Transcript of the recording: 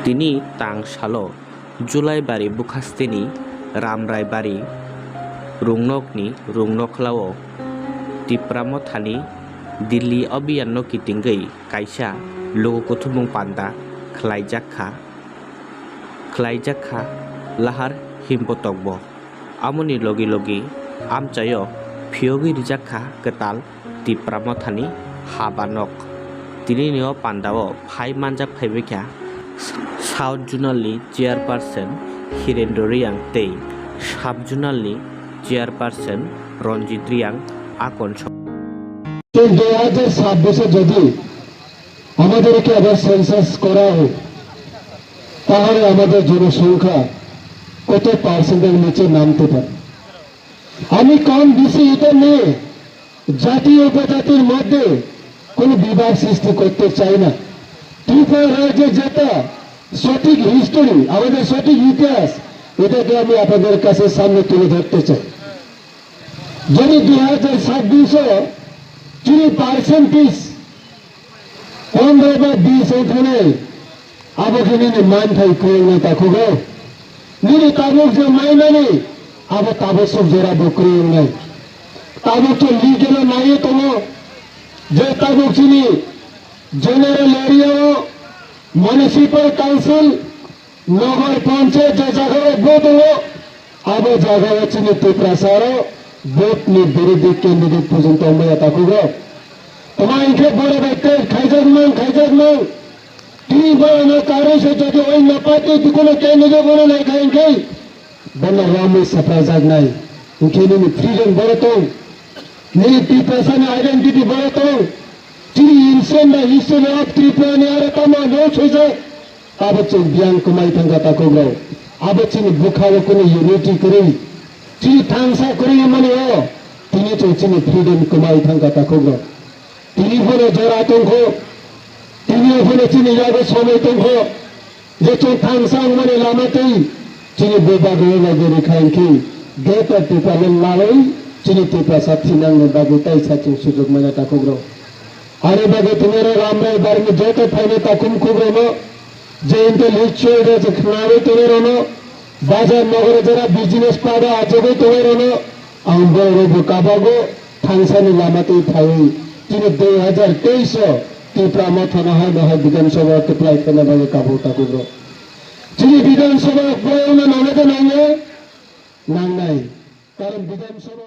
তিনি तांगसालो जुलाइ बारि बुखास्तेनि रामराय बारि रुंनकनि रुंनकलाव तिप्राम थानि दिल्ली अभियान किटिंगै कायसा लोगोकुथुमुं पान्दा खलाइजाखा लाहार हिमपतकब आमनि लगे लगे आमचायो फियोगि रिजाखा केताल तिप्राम थानि हाबानक तिनि नियो पान्दाव फाइ मानजाक फाइबेख्या साउथ जुनालनि चेयारपारसन हिरेन्द्र रियां तै साब जुनालनि चेयारपारसन रंजित रियां আকন 2026 যদি আমাদেরকে আবার সেন্সাস করা হয় তাহলে আমাদের জনসংখ্যা কত পার্সেন্টের নিচে নামতে পারে। আমি কম বেশি এটা নিয়ে জাতি উপজাতির মধ্যে কোন বিবাদ সৃষ্টি করতে চাই না। ত্রিপুরা রাজ্যে যেটা সঠিক হিস্টোরি, আমাদের সঠিক ইতিহাস, এটাকে আমি আপনাদের কাছে সামনে তুলে ধরতে চাই। যদি 2026 যদি পার্সেন্টেজ 15 বা 20 এখানে আবহাওয়া মান থাই করে না তাকুগো নিরে তাবক যে মাইনানি আব তাবসব জোড়া বকরি নাই তাবক তো লিগেল নাই তো যে তাবক চিনি জেনারেল এরিয়া মিউনিসিপাল কাউন্সিল নগর পঞ্চায়েত যে জায়গায় ভোট হলো আব জায়গায় চিনি ত্রিপুরা ভোটনি বিরোধী ক্যান্ডিডেট পর্যন্ত আমরা তাকুগো তোমাকে বড় ব্যক্তি খাইজাক মান তিনি বলেন কারণ সে যদি ওই না পাতে কোনো ক্যান্ডিডেট বলে নাই খাইকে বলে রামে সাপ্রাইজাক নাই উকেনি ফ্রিডম বড় তো নিয়ে পিপাসান আইডেন্টিটি বড় তো তিনি ইনসেন না হিস্টোরি অফ ত্রিপুরা নিয়ে তামা নোট হয়েছে আবচন বিয়ান কুমাই থাকা তাকুগো আবচন বুখাও কোনো ইউনিটি করি তিনি থাংসা করি মানে ও তিনি তো চিনি ফ্রিডম কুমাই থাকা তাকুগো তিনি বলে জোড়া আতঙ্ক তিনি ওখানে চিনি যাবে সময় তঙ্ক যে চোখ থাংসাং মানে লামাতেই চিনি বেবাগে লাগে রেখায় কি গেটা টিপালেন লালাই চিনি টিপা সাথী নাঙ্গে বাগে তাই সাথে সুযোগ মানে তাকুগ্রো আরে বাগে তোমার রামরায় বারমে যেতে ফাইনে তাকুম কুগ্রো যে ইন্টেলেকচুয়াল যে খানারে তোমার বাজার নগরে যারা বিজনেস পাড়া আছে তোমার আমরা কাবাগো থাংসানি লামাতেই থাই তিনি 2023 ত্রিপুরা মাথানা হয় বিধানসভা এপ্লাই করলে বাগে কাবু তাকুগ্রো তিনি বিধানসভা প্রয়োজন আমাদের নাই কারণ বিধানসভা